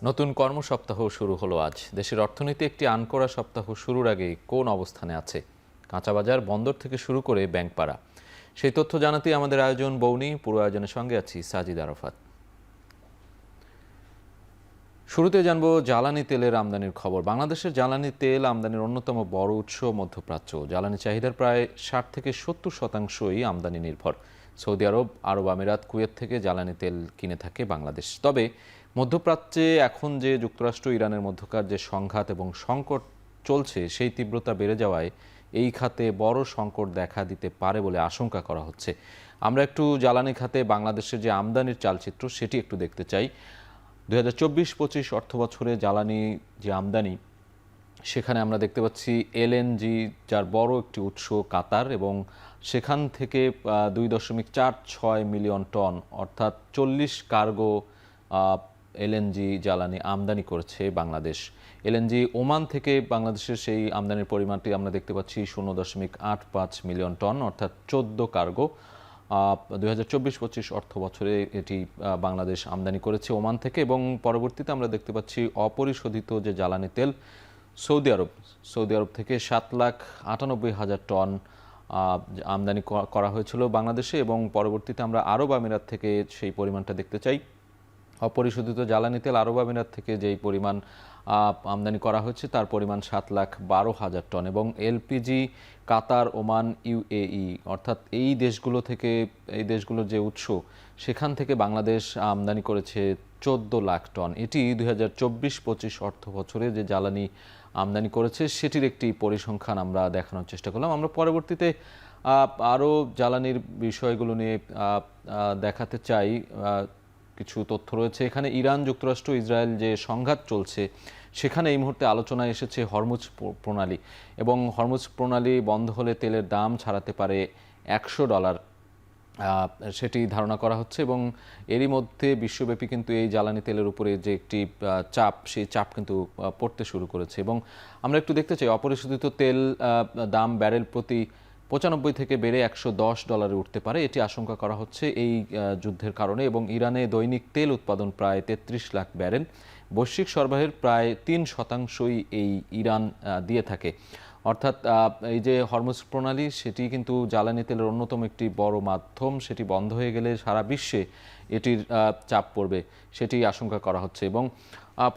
নতুন কর্মসপ্তাহ শুরু হলো আজ। দেশের অর্থনীতি একটি আনকোরা সপ্তাহ শুরুর আগে কোন অবস্থানে আছে? কাঁচাবাজার, বন্দর থেকে শুরু করে ব্যাংকপাড়া, সেই তথ্য জানাতেই আমাদের আয়োজন বৌনি। পুরো আয়োজনের সঙ্গে আছি সাজিদ আরাফাত। শুরুতে জানবো জ্বালানি তেলের আমদানির খবর। বাংলাদেশের জ্বালানি তেল আমদানির অন্যতম বড় উৎস মধ্যপ্রাচ্য। জ্বালানি চাহিদার প্রায় 60 থেকে 70% আমদানি নির্ভর। সৌদি আরব, আরব আমিরাত, কুয়েত থেকে জ্বালানি তেল কিনে থাকে বাংলাদেশ। তবে মধ্যপ্রাচ্যে এখন যে যুক্তরাষ্ট্র ইরানের মধ্যকার যে সংঘাত এবং সংকট চলছে, সেই তীব্রতা বেড়ে যাওয়ায় এই খাতে বড় সংকট দেখা দিতে পারে বলে আশঙ্কা করা হচ্ছে। আমরা একটু জ্বালানি খাতে বাংলাদেশের যে আমদানির চালচিত্র সেটি একটু দেখতে চাই। 2024-25 অর্থবছরে জ্বালানি যে আমদানি, সেখানে আমরা দেখতে পাচ্ছি এলএনজি, যার বড় একটি উৎস কাতার, এবং সেখান থেকে 2.46 মিলিয়ন টন অর্থাৎ 40 কার্গো এলএনজি জ্বালানি আমদানি করেছে বাংলাদেশ। এলএনজি ওমান থেকে বাংলাদেশের সেই আমদানির পরিমাণটি আমরা দেখতে পাচ্ছি 0.85 মিলিয়ন টন অর্থাৎ 14 কার্গো। 2024-25 অর্থ বছরে এটি বাংলাদেশ আমদানি করেছে ওমান থেকে। এবং পরবর্তীতে আমরা দেখতে পাচ্ছি অপরিশোধিত যে জ্বালানি তেল সৌদি আরব থেকে 7,98,000 টন আমদানি করা হয়েছিল বাংলাদেশে, এবং পরবর্তীতে আমরা আরব আমিরাত থেকে সেই পরিমাণটা দেখতে চাই। অপরিশোধিত জ্বালানি তেল আরব আমিরাত থেকে যেই পরিমাণ আমদানি করা হয়েছে তার পরিমাণ 7,12,000 টন। এবং এলপিজি কাতার, ওমান, ইউএই অর্থাৎ এই দেশগুলোর যে উৎস, সেখান থেকে বাংলাদেশ আমদানি করেছে 14 লাখ টন। এটি 2024-25 অর্থ বছরে যে জ্বালানি আমদানি করেছে সেটির একটি পরিসংখ্যান আমরা দেখানোর চেষ্টা করলাম। আমরা পরবর্তীতে আরও জ্বালানির বিষয়গুলো নিয়ে দেখাতে চাই। কিছু তথ্য রয়েছে এখানে। ইরান, যুক্তরাষ্ট্র, ইসরায়েল যে সংঘাত চলছে, সেখানে এই মুহূর্তে আলোচনায় এসেছে হরমুজ প্রণালী, এবং হরমুজ প্রণালী বন্ধ হলে তেলের দাম ছাড়াতে পারে $100, সেটি ধারণা করা হচ্ছে। এবং এরই মধ্যে বিশ্বব্যাপী কিন্তু এই জ্বালানি তেলের উপরে যে একটি চাপ, সেই চাপ কিন্তু পড়তে শুরু করেছে। এবং আমরা একটু দেখতে চাই, অপরিশোধিত তেল দাম ব্যারেল প্রতি 95 থেকে বেড়ে $110 উঠতে পারে, এটি আশঙ্কা করা হচ্ছে এই যুদ্ধের কারণে। এবং ইরানে দৈনিক তেল উৎপাদন প্রায় 33 লাখ ব্যারেল। বৈশ্বিক সরবরাহের প্রায় 3%ই এই ইরান দিয়ে থাকে। অর্থাৎ এই যে হরমুজ প্রণালী, সেটি কিন্তু জ্বালানি তেলের অন্যতম একটি বড় মাধ্যম। সেটি বন্ধ হয়ে গেলে সারা বিশ্বে এটির চাপ পড়বে, সেটি আশঙ্কা করা হচ্ছে। এবং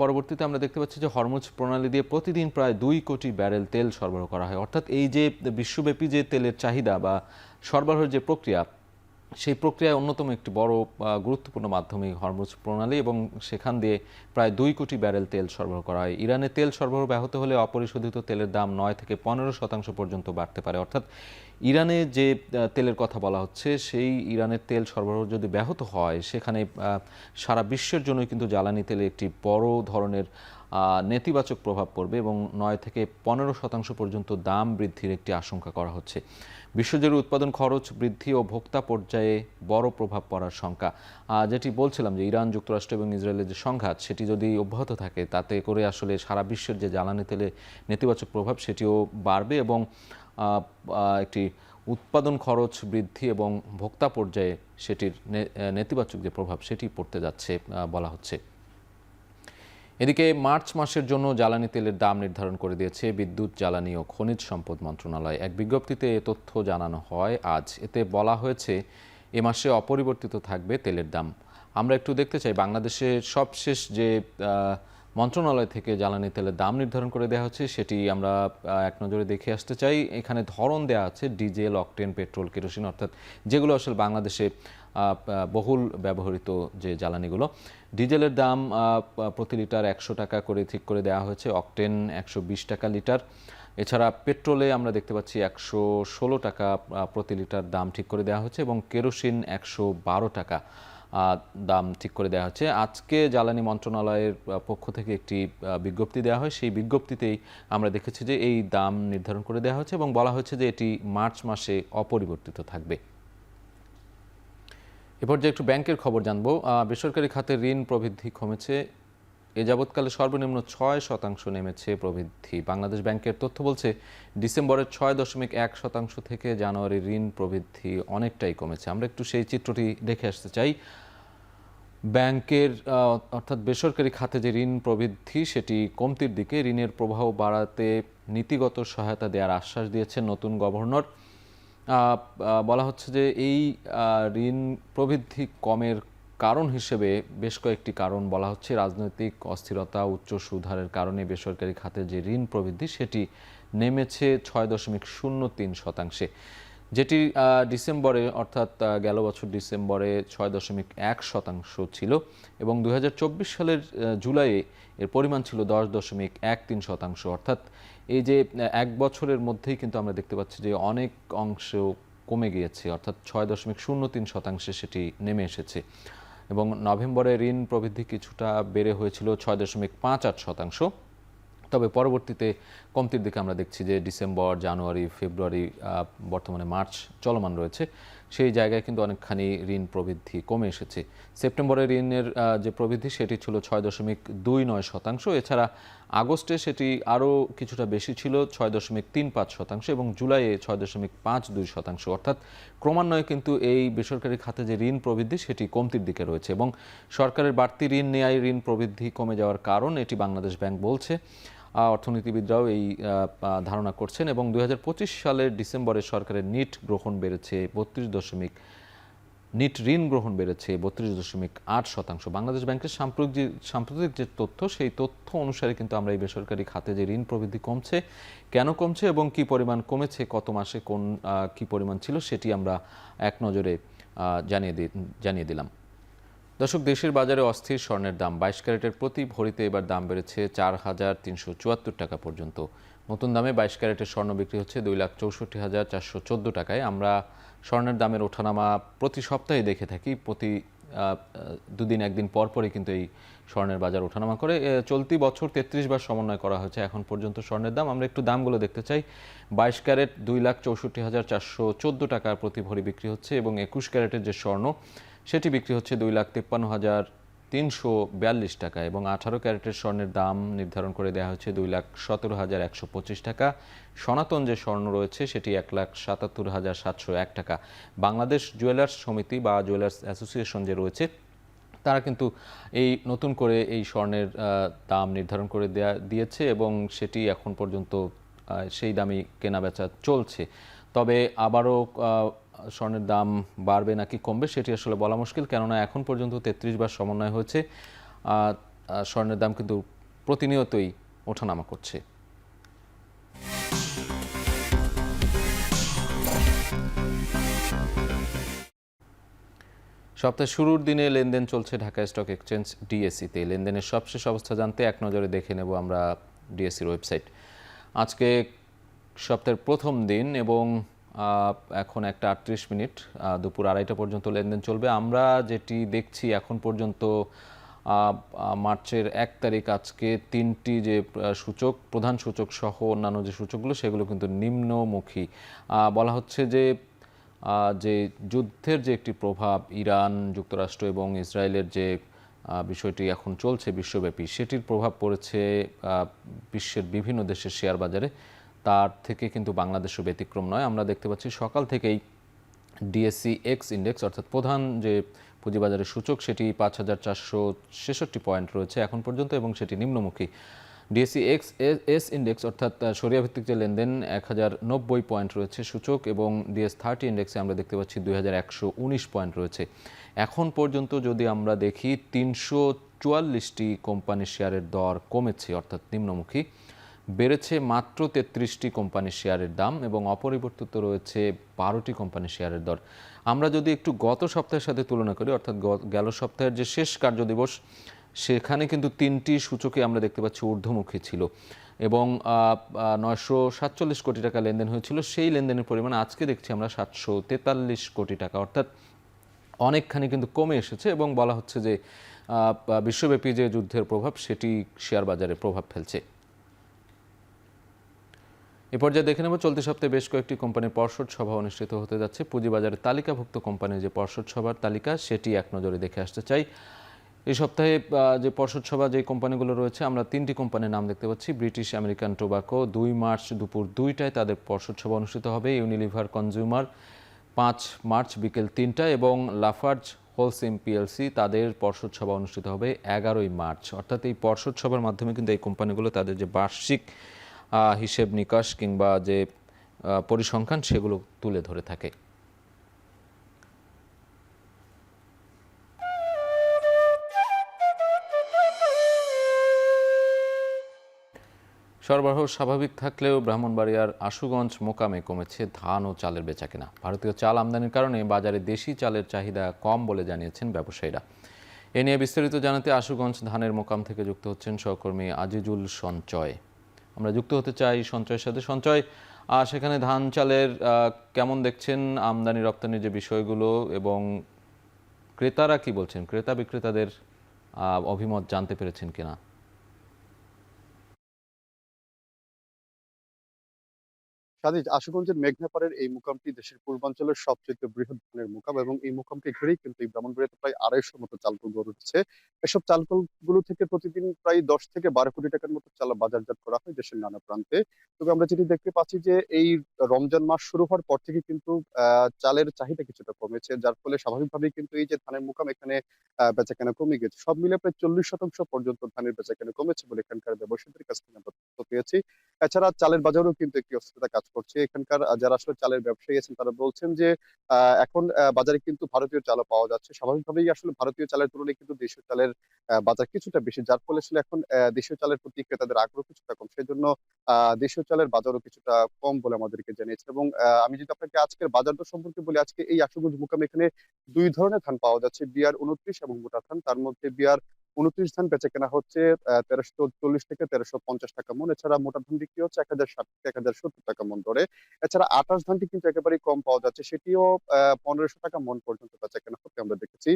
পরবর্তীতে আমরা দেখতে পাচ্ছি যে হরমুজ প্রণালী দিয়ে প্রতিদিন প্রায় 2 কোটি ব্যারেল তেল সরবরাহ করা হয়। অর্থাৎ এই যে বিশ্বব্যাপী যে তেলের চাহিদা বা সরবরাহের যে প্রক্রিয়া, সেই প্রক্রিয়ায় অন্যতম একটি বড় গুরুত্বপূর্ণ মাধ্যমে হরমুজ প্রণালী, এবং সেখান দিয়ে প্রায় 2 কোটি ব্যারেল তেল সরবরাহ করা হয়। ইরানে তেল সরবরাহ ব্যাহত হলে অপরিশোধিত তেলের দাম 9 থেকে 15% পর্যন্ত বাড়তে পারে। অর্থাৎ ইরানে যে তেলের কথা বলা হচ্ছে, সেই ইরানের তেল সরবরাহ যদি ব্যাহত হয়, সেখানে সারা বিশ্বের জন্যই কিন্তু জ্বালানি তেলে একটি বড় ধরনের নেতিবাচক প্রভাব পড়বে, এবং 9 থেকে 15% পর্যন্ত দাম বৃদ্ধির একটি আশঙ্কা করা হচ্ছে। বিশ্বজুড়ে উৎপাদন খরচ বৃদ্ধি ও ভোক্তা পর্যায়ে বড় প্রভাব পড়ার শঙ্কা। যেটি বলছিলাম যে ইরান, যুক্তরাষ্ট্র এবং ইসরায়েলের যে সংঘাত, সেটি যদি অব্যাহত থাকে, তাতে করে আসলে সারা বিশ্বের যে জ্বালানি তেলে নেতিবাচক প্রভাব, সেটিও বাড়বে, এবং একটি উৎপাদন খরচ বৃদ্ধি এবং ভোক্তা পর্যায়ে সেটির নেতিবাচক যে প্রভাব, সেটি পড়তে যাচ্ছে বলা হচ্ছে। এদিকে মার্চ মাসের জন্য জ্বালানি তেলের দাম নির্ধারণ করে দিয়েছে বিদ্যুৎ, জ্বালানি ও খনিজ সম্পদ মন্ত্রণালয়। এক বিজ্ঞপ্তিতে এ তথ্য জানানো হয় আজ। এতে বলা হয়েছে এ মাসে অপরিবর্তিত থাকবে তেলের দাম। আমরা একটু দেখতে চাই বাংলাদেশের সবশেষ যে মন্ত্রণালয় থেকে জ্বালানি তেলের দাম নির্ধারণ করে দেওয়া হচ্ছে, সেটি আমরা এক নজরে দেখে আসতে চাই। এখানে ধরন দেওয়া আছে ডিজেল, অকটেন, পেট্রোল, কেরোসিন, অর্থাৎ যেগুলো আসলে বাংলাদেশে বহুল ব্যবহৃত যে জ্বালানিগুলো। ডিজেলের দাম প্রতি লিটার 100 টাকা করে ঠিক করে দেওয়া হয়েছে, অকটেন 120 টাকা লিটার। এছাড়া পেট্রোলে আমরা দেখতে পাচ্ছি 116 টাকা প্রতি লিটার দাম ঠিক করে দেওয়া হচ্ছে, এবং কেরোসিন 112 টাকা দাম ঠিক করে দেওয়া হচ্ছে। আজকে জ্বালানি মন্ত্রণালয়ের পক্ষ থেকে একটি বিজ্ঞপ্তি দেওয়া হয়। সেই বিজ্ঞপ্তিতেই আমরা দেখেছি যে এই দাম নির্ধারণ করে দেওয়া হয়েছে, এবং বলা হয়েছে যে এটি মার্চ মাসে অপরিবর্তিত থাকবে। এ পর্যায়ে একটু ব্যাংকের খবর জানবো। বেসরকারি খাতে ঋণ প্রবৃদ্ধি কমেছে। এ যাবৎকালে সর্বনিম্ন 6% নেমেছে প্রবৃদ্ধি। বাংলাদেশ ব্যাংকের তথ্য বলছে, ডিসেম্বরের 6.1% থেকে জানুয়ারির ঋণ প্রবৃদ্ধি অনেকটাই কমেছে। আমরা একটু সেই চিত্রটি দেখে আসতে চাই। ব্যাংকের অর্থাৎ বেসরকারি খাতে যে ঋণ প্রবৃদ্ধি সেটি কমতির দিকে, ঋণের প্রবাহ বাড়াতে নীতিগত সহায়তা দেওয়ার আশ্বাস দিয়েছেন নতুন গভর্নর। বলা হচ্ছে যে এই ঋণ প্রবৃদ্ধি কমের কারণ হিসেবে বেশ কয়েকটি কারণ বলা হচ্ছে। রাজনৈতিক অস্থিরতা, উচ্চ সুদ হারের কারণে বেসরকারি খাতে যে ঋণ প্রবৃদ্ধি সেটি নেমেছে 6.03%, যেটি ডিসেম্বরে অর্থাৎ গেল বছর ডিসেম্বরে 6.1% ছিল এবং 2024 সালের জুলাইয়ে এর পরিমাণ ছিল 10.13%। অর্থাৎ এই যে এক বছরের মধ্যেই কিন্তু আমরা দেখতে পাচ্ছি যে অনেক অংশ কমে গিয়েছে, অর্থাৎ 6.03% সেটি নেমে এসেছে। এবং নভেম্বরে ঋণ প্রবৃদ্ধি কিছুটা বেড়ে হয়েছিল 6.58%। তবে পরবর্তীতে কমতির দিকে আমরা দেখছি যে ডিসেম্বর, জানুয়ারি, ফেব্রুয়ারি, বর্তমানে মার্চ চলমান রয়েছে, সেই জায়গায় কিন্তু অনেকখানি ঋণ প্রবৃদ্ধি কমে এসেছে। সেপ্টেম্বরে ঋণের যে প্রবৃদ্ধি সেটি ছিল 6.29%। এছাড়া আগস্টে সেটি আরও কিছুটা বেশি ছিল 6.35% এবং জুলাইয়ে 6.52%। অর্থাৎ ক্রমান্বয়ে কিন্তু এই বেসরকারি খাতে যে ঋণ প্রবৃদ্ধি সেটি কমতির দিকে রয়েছে এবং সরকারের বাড়তি ঋণ নেওয়ায় ঋণ প্রবৃদ্ধি কমে যাওয়ার কারণ এটি বাংলাদেশ ব্যাংক বলছে। অর্থনীতিবিদরাও এই ধারণা করছেন এবং 2025 সালের ডিসেম্বরে সরকারের নিট ঋণ গ্রহণ বেড়েছে 32.8%। বাংলাদেশ ব্যাংকের সাম্প্রতিক যে তথ্য, সেই তথ্য অনুসারে কিন্তু আমরা এই বেসরকারি খাতে যে ঋণ প্রবৃদ্ধি কমছে, কেন কমছে এবং কি পরিমাণ কমেছে, কত মাসে কি পরিমাণ ছিল, সেটি আমরা এক নজরে জানিয়ে দিলাম। দর্শক, দেশের বাজারে অস্থির স্বর্ণের দাম। 22 ক্যারেটের প্রতি ভরিতে এবার দাম বেড়েছে 4,374 টাকা পর্যন্ত। নতুন দামে 22 ক্যারেটের স্বর্ণ বিক্রি হচ্ছে 2,64,414 টাকায়। আমরা স্বর্ণের দামের ওঠানামা প্রতি সপ্তাহে দেখে থাকি, প্রতি দুদিন একদিন পরপরই কিন্তু এই স্বর্ণের বাজার ওঠানামা করে। চলতি বছর 33 বার সমন্বয় করা হয়েছে এখন পর্যন্ত স্বর্ণের দাম। আমরা একটু দামগুলো দেখতে চাই। 22 ক্যারেট 2,64,414 টাকার প্রতি ভরি বিক্রি হচ্ছে এবং 21 ক্যারেটের যে স্বর্ণ সেটি বিক্রি হচ্ছে 2,53,342 টাকা এবং 18 ক্যারেটের স্বর্ণের দাম নির্ধারণ করে দেওয়া হচ্ছে 2,17,125 টাকা। সনাতন যে স্বর্ণ রয়েছে সেটি 1,77,701 টাকা। বাংলাদেশ জুয়েলার্স সমিতি বা জুয়েলার্স অ্যাসোসিয়েশন যে রয়েছে, তারা কিন্তু এই নতুন করে এই স্বর্ণের দাম নির্ধারণ করে দিয়েছে এবং সেটি এখন পর্যন্ত সেই দামই কেনাবেচা চলছে। তবে আবারও স্বর্ণের দাম বাড়বে নাকি কমবে সেটি আসলে বলা মুশকিল, কেননা এখন পর্যন্ত 33 বার সমন্বয় হয়েছে। স্বর্ণের দাম কিন্তু প্রতিনিয়তই ওঠানামা করছে। সপ্তাহের শুরুর দিনে লেনদেন চলছে ঢাকা স্টক এক্সচেঞ্জ ডিএসইতে। লেনদেনের সবশেষ অবস্থা জানতে এক নজরে দেখে নেব আমরা ডিএসইর ওয়েবসাইট। আজকে সপ্তাহের প্রথম দিন এবং এখন 1:38, দুপুর 2:30 পর্যন্ত লেনদেন চলবে। আমরা যেটি দেখছি এখন পর্যন্ত মার্চের 1 তারিখ আজকে তিনটি যে সূচক, প্রধান সূচক সহ অন্যান্য যে সূচকগুলো, সেগুলো কিন্তু নিম্নমুখী। বলা হচ্ছে যে যুদ্ধের যে একটি প্রভাব, ইরান, যুক্তরাষ্ট্র এবং ইসরায়েলের যে বিষয়টি এখন চলছে বিশ্বব্যাপী, সেটির প্রভাব পড়েছে বিশ্বের বিভিন্ন দেশের শেয়ার বাজারে। তার থেকে কিন্তু বাংলাদেশও ব্যতিক্রম নয়। আমরা দেখতে পাচ্ছি সকাল থেকেই ডিএসই এক্স ইন্ডেক্স অর্থাৎ প্রধান যে পুঁজিবাজারের সূচক, সেটি 5,466 পয়েন্ট রয়েছে এখন পর্যন্ত এবং সেটি নিম্নমুখী। ডিএসই এস ইন্ডেক্স অর্থাৎ সরিয়াভিত্তিক যে লেনদেন 1,090 পয়েন্ট রয়েছে সূচক এবং ডিএস30 ইন্ডেক্সে আমরা দেখতে পাচ্ছি 2,119 পয়েন্ট রয়েছে। এখন পর্যন্ত যদি আমরা দেখি 344টি কোম্পানির শেয়ারের দর কমেছে অর্থাৎ নিম্নমুখী, বেড়েছে মাত্র 33টি কোম্পানির শেয়ারের দাম এবং অপরিবর্তিত রয়েছে 12টি কোম্পানির শেয়ারের দর। আমরা যদি একটু গত সপ্তাহের সাথে তুলনা করি, অর্থাৎ গেল সপ্তাহের যে শেষ কার্যদিবস, সেখানে কিন্তু 3টি সূচকে আমরা দেখতে পাচ্ছি ঊর্ধ্বমুখী ছিল এবং 947 কোটি টাকা লেনদেন হয়েছিল। সেই লেনদেনের পরিমাণ আজকে দেখছি আমরা 743 কোটি টাকা, অর্থাৎ অনেকখানি কিন্তু কমে এসেছে এবং বলা হচ্ছে যে বিশ্বব্যাপী যে যুদ্ধের প্রভাব, সেটি শেয়ার বাজারে প্রভাব ফেলছে। এ পর্যায়ে দেখে নেব চলতি সপ্তাহে বেশ কয়েকটি কোম্পানির পর্ষদ সভা অনুষ্ঠিত হতে যাচ্ছে। পুঁজিবাজারে তালিকাভুক্ত কোম্পানির যে পর্ষদ সভার তালিকা, সেটি এক নজরে দেখে আসতে চাই। এই সপ্তাহে যে পর্ষদ সভা যে কোম্পানিগুলো রয়েছে, আমরা 3টি কোম্পানির নাম দেখতে পাচ্ছি। ব্রিটিশ আমেরিকান টোবাকো 2 মার্চ দুপুর 2টায় তাদের পর্ষদ সভা অনুষ্ঠিত হবে। ইউনিলিভার কনজিউমার 5 মার্চ বিকেল 3টায় এবং লাফার্জ হোলসিম পিএলসি তাদের পর্ষদ সভা অনুষ্ঠিত হবে 11ই মার্চ। অর্থাৎ এই পর্ষদ সভার মাধ্যমে কিন্তু এই কোম্পানিগুলো তাদের যে বার্ষিক হিসেব নিকাশ কিংবা যে পরিসংখ্যান সেগুলো তুলে ধরে থাকে। সরবরাহ স্বাভাবিক থাকলেও ব্রাহ্মণবাড়িয়ার আশুগঞ্জ মোকামে কমেছে ধান ও চালের বেচাকেনা। ভারতীয় চাল আমদানির কারণে বাজারে দেশি চালের চাহিদা কম বলে জানিয়েছেন ব্যবসায়ীরা। এ নিয়ে বিস্তারিত জানাতে আশুগঞ্জ ধানের মোকাম থেকে যুক্ত হচ্ছেন সহকর্মী আজিজুল সঞ্চয়। আমরা যুক্ত হতে চাই সঞ্চয়ের সাথে। সঞ্চয়, সেখানে ধান চালের কেমন দেখছেন আমদানি রপ্তানির যে বিষয়গুলো, এবং ক্রেতারা কি বলছেন, ক্রেতা বিক্রেতাদের অভিমত জানতে পেরেছেন কিনা? সাজিদ, আশুগঞ্জের মেঘনাপাড়ের এই মুকামটি দেশের পূর্বাঞ্চলের সবচেয়ে বৃহৎ ধানের মুকাম এবং এই মুকামকে ঘিরেই কিন্তু এই ব্রাহ্মণবাড়িয়াতে প্রায় 250 মতো চালকল গড়ে উঠেছে। এসব চালকলগুলো থেকে প্রতিদিন প্রায় 10 থেকে 12 কোটি টাকার মতো চাল বাজারজাত করা হয় দেশের নানা প্রান্তে। তবে আমরা যেটি দেখতে পাচ্ছি যে এই রমজান মাস শুরু হওয়ার পর থেকে কিন্তু চালের চাহিদা কিছুটা কমেছে, যার ফলে স্বাভাবিকভাবেই কিন্তু এই যে ধানের মুকাম এখানে বেচাকেনা কমে গেছে। সব মিলে প্রায় 40% পর্যন্ত ধানের বেচাকেনা কমেছে বলে এখানকার ব্যবসায়ীদের কাছ থেকে আমরা তথ্য পেয়েছি। এছাড়া চালের বাজারেও কিন্তু একটি অস্থিরতা কাজ করছে। এখানকার যারা আসলে চালের ব্যবসায়ী আছেন তারা বলছেন যে এখন বাজারে কিন্তু ভারতীয় চালও পাওয়া যাচ্ছে। স্বাভাবিকভাবেই আসলে ভারতীয় চালের তুলনায় কিন্তু দেশীয় চালের বাজার কিছুটা বেশি। যার ফলে আসলে এখন দেশীয় চালের প্রতি ক্রেতাদের আগ্রহ কিছুটা কম। সেজন্য দেশীয় চালের বাজারও কিছুটা কম বলে আমাদেরকে জানিয়েছে। এবং আমি যদি আপনাকে আজকের বাজার দর সম্পর্কে বলি, আজকে এই আশুগঞ্জ মোকামে এখানে 2 ধরনের ধান পাওয়া যাচ্ছে। বিআর 29 এবং মোটা ধান। তার মধ্যে বিআর 29 ধান বেচাকেনা হচ্ছে 1340 থেকে 1350 টাকা মন। এছাড়া মোটা ধান বিক্রি হচ্ছে 1060 থেকে 1070 টাকা মন দরে। এছাড়া 28 ধানটি কিন্তু একেবারেই কম পাওয়া যাচ্ছে, সেটিও 1500 টাকা মন পর্যন্ত বেচাকেনা হতে আমরা দেখেছি।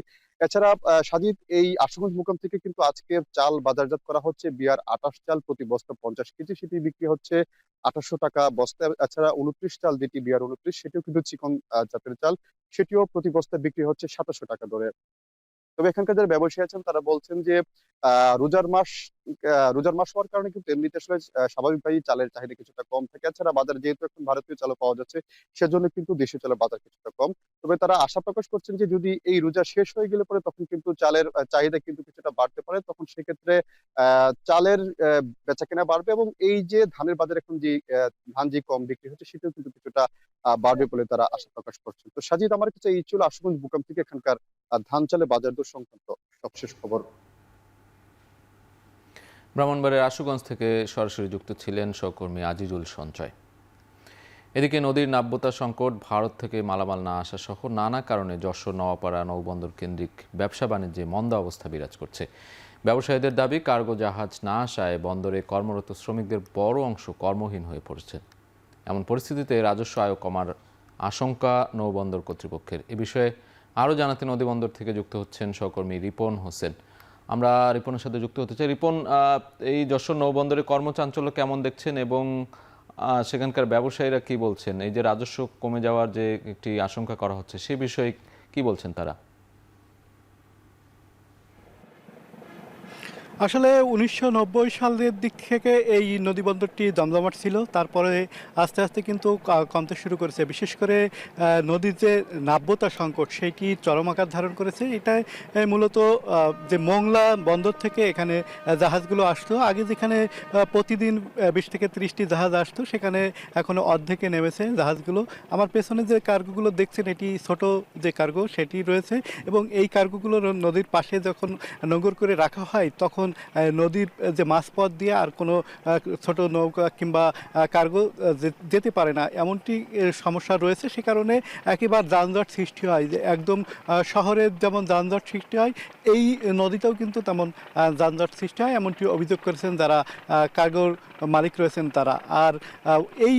এছাড়া সাজিদ, এই আশুগঞ্জ মোকাম থেকে কিন্তু আজকে চাল বাজারজাত করা হচ্ছে বিআর 28 চাল প্রতি বস্তা 50 কেজি, সেটি বিক্রি হচ্ছে 2800 টাকা বস্তা। এছাড়া 29 চাল যেটি বিআর 29, সেটিও কিন্তু চিকন জাতের চাল, সেটিও প্রতি বস্তা বিক্রি হচ্ছে 2700 টাকা দরে। তবে এখানকার যারা ব্যবসায়ী আছেন তারা বলছেন যে রোজার মাস রোজার মাস হওয়ার কারণে কিন্তু এমনিতে আসলে স্বাভাবিকভাবেই চালের চাহিদা কিছুটা কম থাকে। এছাড়া বাজার যেহেতু এখন ভারতীয় চালও পাওয়া যাচ্ছে, সেজন্য কিন্তু দেশীয় চালের বাজার কিছুটা কম। তবে তারা আশা প্রকাশ করছেন যে যদি এই রোজা শেষ হয়ে গেলে পরে তখন কিন্তু চালের চাহিদা কিন্তু কিছুটা বাড়তে পারে। তখন সেক্ষেত্রে চালের বেচাকেনা বাড়বে এবং এই যে ধানের বাজার এখন যে ধান যে কম বিক্রি হচ্ছে সেটাও কিন্তু কিছুটা বাড়বে বলে তারা আশা প্রকাশ করছেন। তো সাজিদ, আমার কাছে এই ছিল আশুগঞ্জ বুকাম থেকে এখানকার ধান চালের বাজার দর সংক্রান্ত সবশেষ খবর। ব্রাহ্মণবাড়িয়ার আশুগঞ্জ থেকে সরাসরি যুক্ত ছিলেন সহকর্মী আজিজুল সঞ্চয়। এদিকে নদীর নাব্যতা সংকট, ভারত থেকে মালামাল না আসা সহ নানা কারণে যশোর নওয়াপাড়া নৌবন্দর কেন্দ্রিক ব্যবসা বাণিজ্যে মন্দা অবস্থা বিরাজ করছে। ব্যবসায়ীদের দাবি, কার্গো জাহাজ না আসায় বন্দরে কর্মরত শ্রমিকদের বড় অংশ কর্মহীন হয়ে পড়েছে। এমন পরিস্থিতিতে রাজস্ব আয় কমার আশঙ্কা নৌবন্দর কর্তৃপক্ষের। এ বিষয়ে আরও জানাতে নদীবন্দর থেকে যুক্ত হচ্ছেন সহকর্মী রিপন হোসেন। আমরা রিপনের সাথে যুক্ত হতে চাই। রিপন, এই যশোর নৌবন্দরে কর্মচাঞ্চল্য কেমন দেখছেন এবং সেখানকার ব্যবসায়ীরা কি বলছেন? এই যে রাজস্ব কমে যাওয়ার যে একটি আশঙ্কা করা হচ্ছে, সে বিষয়ে কি বলছেন তারা? আসলে ১৯৯০ সালের দিক থেকে এই নদীবন্দরটি জমজমাট ছিল। তারপরে আস্তে আস্তে কিন্তু কমতে শুরু করেছে। বিশেষ করে নদীর যে নাব্যতা সংকট সেটি চরম আকার ধারণ করেছে। এটাই মূলত যে মোংলা বন্দর থেকে এখানে জাহাজগুলো আসতো। আগে যেখানে প্রতিদিন ২০ থেকে ৩০টি জাহাজ আসতো, সেখানে এখনো অর্ধেকে নেমেছে জাহাজগুলো। আমার পেছনে যে কার্গোগুলো দেখছেন এটি ছোট যে কার্গো সেটি রয়েছে, এবং এই কার্গোগুলো নদীর পাশে যখন নোঙর করে রাখা হয় তখন নদীর যে মাঝপথ দিয়ে আর কোনো ছোট নৌকা কিংবা কার্গো যেতে পারে না, এমনটি সমস্যা রয়েছে। সে কারণে একেবারে যানজট সৃষ্টি হয়, যে একদম শহরের যেমন যানজট সৃষ্টি হয় এই নদীতেও কিন্তু তেমন যানজট সৃষ্টি হয়, এমনটি অভিযোগ করেছেন যারা কার্গোর মালিক রয়েছেন তারা। আর এই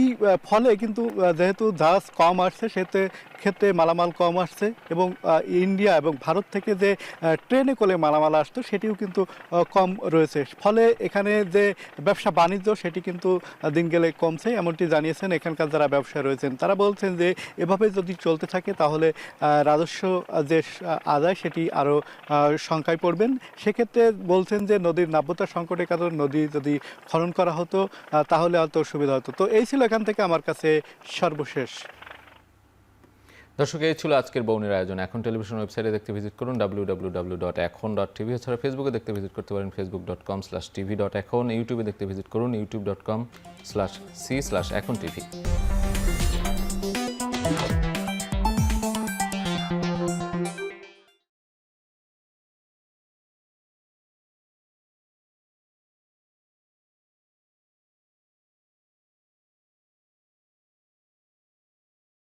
ফলে কিন্তু যেহেতু জাহাজ কম আসছে সেতে ক্ষেত্রে মালামাল কম আসছে, এবং ইন্ডিয়া এবং ভারত থেকে যে ট্রেনে করে মালামাল আসতো সেটিও কিন্তু কম রয়েছে। ফলে এখানে যে ব্যবসা বাণিজ্য সেটি কিন্তু দিন গেলে কমছে, এমনটি জানিয়েছেন এখানকার যারা ব্যবসায়ী রয়েছেন। তারা বলছেন যে এভাবে যদি চলতে থাকে তাহলে রাজস্ব যে আদায় সেটি আরও সংখ্যায় পড়বেন। সেক্ষেত্রে বলছেন যে নদীর নাব্যতা সংকটের কারণে নদী যদি খনন করা হতো তাহলে হয়তো সুবিধা হতো। তো এই ছিল এখান থেকে আমার কাছে সর্বশেষ। দর্শক, এই ছিল আজকের বৌনির আয়োজন। এখন টেলিভিশন ওয়েবসাইটে দেখতে ভিজিট করুন www.ekhon.tv। এছাড়া ফেসবুকে দেখতে ভিজিট করতে পারেন facebook.com/tv.ekhon। ইউটিউবে দেখতে ভিজিট করুন youtube.com/c/ekhon tv।